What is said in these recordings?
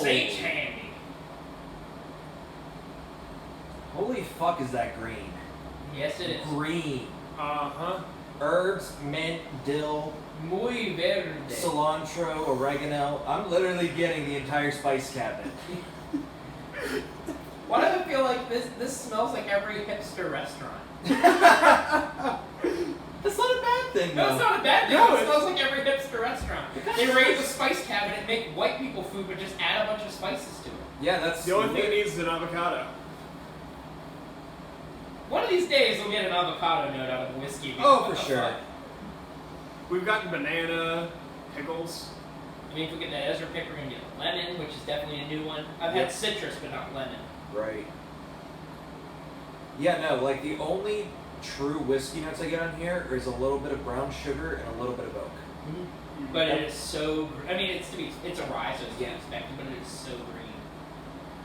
H handy. Holy fuck, is that green? Yes, it is. Green. Uh-huh. Herbs, mint, dill, Muy verde. cilantro, oregano. I'm literally getting the entire spice cabinet. Why do I feel like this smells like every hipster restaurant? That's not a bad thing, No, though. it's not a bad thing. No, It it's- smells like every hipster restaurant. They raid the spice cabinet, make white people food, but just add a bunch of spices to it. Yeah, that's The only thing it needs is an avocado. One of these days, we'll get an avocado note out of the whiskey. Oh, What for the sure. fuck? We've gotten banana, pickles. I mean, if we get that Ezra pick, we're gonna get lemon, which is definitely a new one. I've Yep. had citrus, but not lemon. Right. Yeah, no, like the only true whiskey notes I get on here is a little bit of brown sugar and a little bit of oak. But it is so. I mean, it's a rye, so it's to be Yeah. expected, but it is so green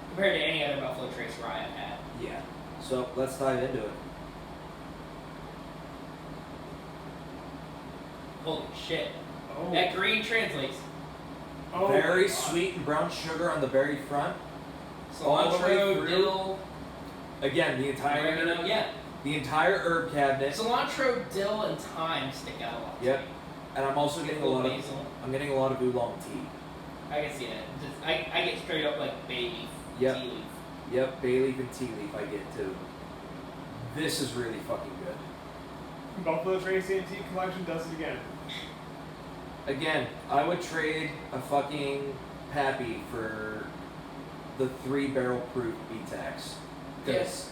compared to any other Buffalo Trace rye I've had. Yeah. So let's dive into it. Holy shit! Oh. That green translates. Oh Very my God. sweet and brown sugar on the very front. All the way Cilantro, through. dill, Again, the oregano. Yeah, entire herb cabinet. cilantro, dill, and thyme stick out a lot. to Yep. me. And I'm also getting a lot of Basil. I'm getting a lot of oolong tea. I can see that. I get straight up like bay leaf, Yep. tea leaf. Yep, bay leaf and tea leaf I get too. This is really fucking good. Buffalo Trace Antique Collection does it again. Again, I would trade a fucking Pappy for the 3-barrel proof BTAX. Yes.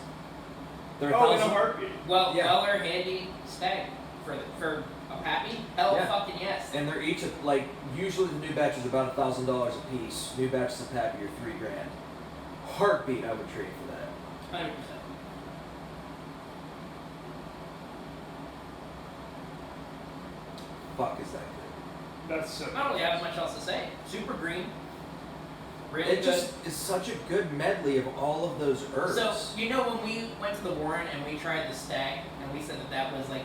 They're Oh, in a 1,000 heartbeat. Well, Yeah. Weller handy stag for a pappy. Hell, Yeah. fucking yes. and they're each at, like, usually the new batch is about $1,000 a piece. New batches of Pappy are $3,000. Heartbeat, I would trade for that. 100%. Fuck, is that good? That's so. I don't really have much else to say. Super green. Really It good. just is such a good medley of all of those herbs. So you know when we went to the Warren and we tried the stag and we said that was like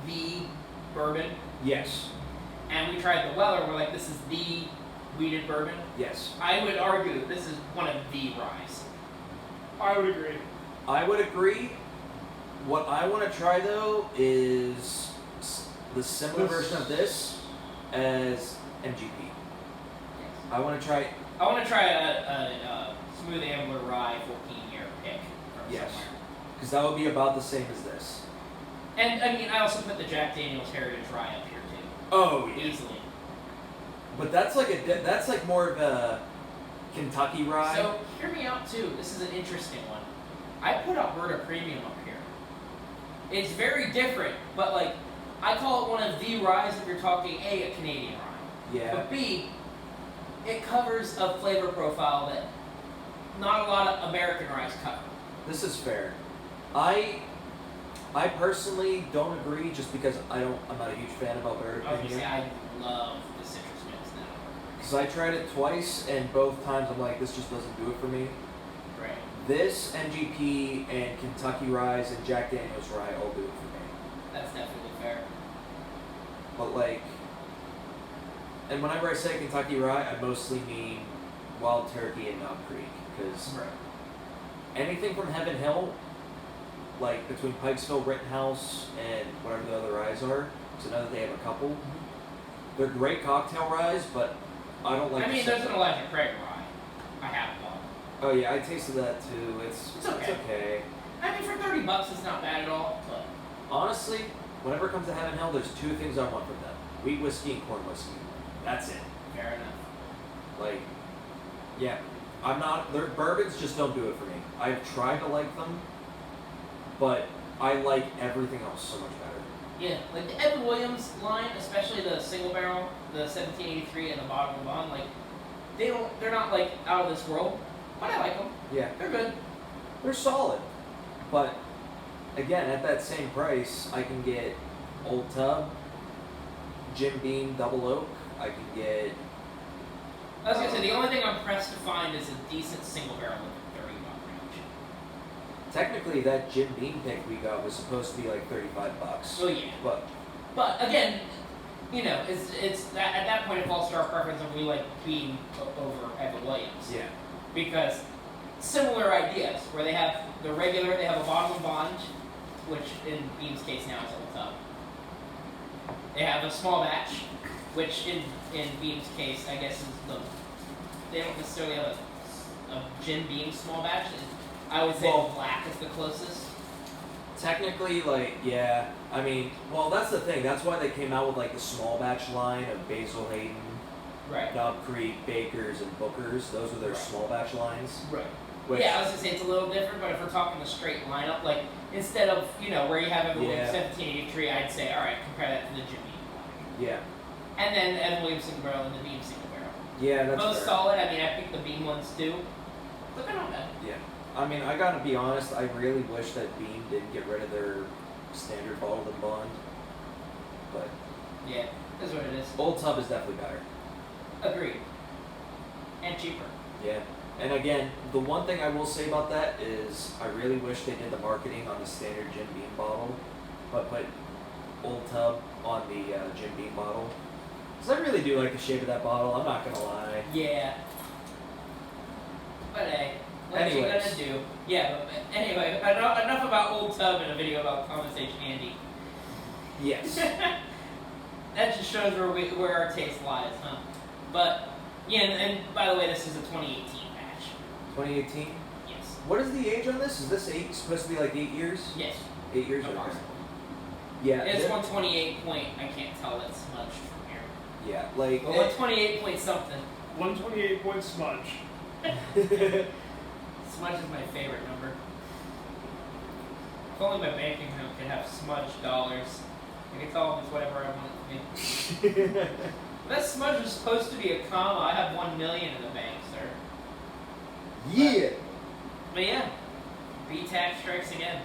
the bourbon, yes, and we tried the Weller, we're like, this is the wheated bourbon. yes. I would argue that this is one of the ryes. I would agree. I would agree. What I want to try though is the similar version of this as MGP. I want to try. I want to try a Smooth Ambler Rye 14-year pick from Yes. somewhere. Because that would be about the same as this. And I mean, I also put the Jack Daniel's Heritage Rye up here too, Oh easily. But that's like more of a Kentucky rye. So hear me out too. This is an interesting one. I put Alberta Premium up here. It's very different, but like I call it one of the ryes if you're talking a Canadian rye, yeah. but B, it covers a flavor profile that not a lot of American ryes cover. This is fair. I personally don't agree, just because I'm not a huge fan of Alberta I was gonna Premium. say I love the citrus mints now. Because I tried it twice, and both times I'm like, this just doesn't do it for me. Right. This, NGP, and Kentucky Ryes and Jack Daniel's Rye all do it for me. That's definitely fair. But like, and whenever I say Kentucky Rye, I mostly mean Wild Turkey and Knob Creek, because Right. anything from Heaven Hill, like between Pikesville, Rittenhouse, and whatever the other ryes are, because I know that they have a couple. They're great cocktail ryes, but I don't like. I the mean, there's scent. an Elijah Craig rye. I have one. Oh yeah, I tasted that too. It's It's okay. I mean, for $30, it's not bad at all. But Honestly, whenever it comes to Heaven Hill, there's two things I want from them: wheat whiskey and corn whiskey. That's it. fair enough. Like, yeah, I'm not. Their bourbons just don't do it for me. I've tried to like them, but I like everything else so much better. Yeah, like the Evan Williams line, especially the single barrel, the 1783 and the bottom of the bond, like they're not like out of this world, but I like them. Yeah, They're good. they're solid, but again, at that same price, I can get Old Tub, Jim Beam Double Oak. I can get. I was gonna say the only thing I'm pressed to find is a decent single barrel in the $30 range. Technically, that Jim Beam pick we got was supposed to be like $35. Oh yeah. But But again, you know, it's that, at that point it falls to our preference of we like Beam over Evan Williams. Yeah. Because similar ideas where they have the regular, they have a bottle of Bond, which in Beam's case now is Old Tub. They have a small batch, which in Beam's case I guess is they don't necessarily have a Jim Beam small batch. I would say Well, the black is the closest. Technically, like, yeah. I mean, well, that's the thing. That's why they came out with like the small batch line of Basil Hayden, Right. Knob Creek, Bakers, and Bookers. Those are their Right. small batch lines. Right. Which, Yeah, I was gonna say it's a little different, but if we're talking a straight lineup, like instead of where you have Evan Williams Yeah. 1783, I'd say all right, compare that to the Jim Beam black, Yeah. and then Evan Williams single barrel and the Beam single barrel. Yeah, that's Both fair. solid. I mean, I picked the Beam ones too, but they're not bad. Yeah. I mean, I gotta be honest. I really wish that Beam didn't get rid of their standard bottled and bond. But Yeah, that's what it is. Old Tub is definitely better. Agreed. And cheaper. Yeah. And again, the one thing I will say about that is I really wish they did the marketing on the standard Jim Beam bottle, but put Old Tub on the Jim Beam bottle. Because I really do like the shape of that bottle, I'm not gonna lie. Yeah. But hey, what you Anyways. gonna do? Yeah. But anyway, enough about Old Tub and a video about Thomas H. Handy. Yes. That just shows where our taste lies, huh? But yeah, and by the way, this is a 2018 batch. 2018? Yes. What is the age on this? Is this supposed to be like 8 years? Yes. 8 years? Okay. Approximately. Yeah. It's they're- 128 point. I can't tell that's smudged from here. Yeah, like. But 128 point something. 128 point smudge. Smudge is my favorite number. If only my bank account could have smudged dollars. I could tell them it's whatever I want it to be. That smudge is supposed to be a comma. I have 1 million in the bank, sir. Yeah. But yeah, B-Tax strikes again.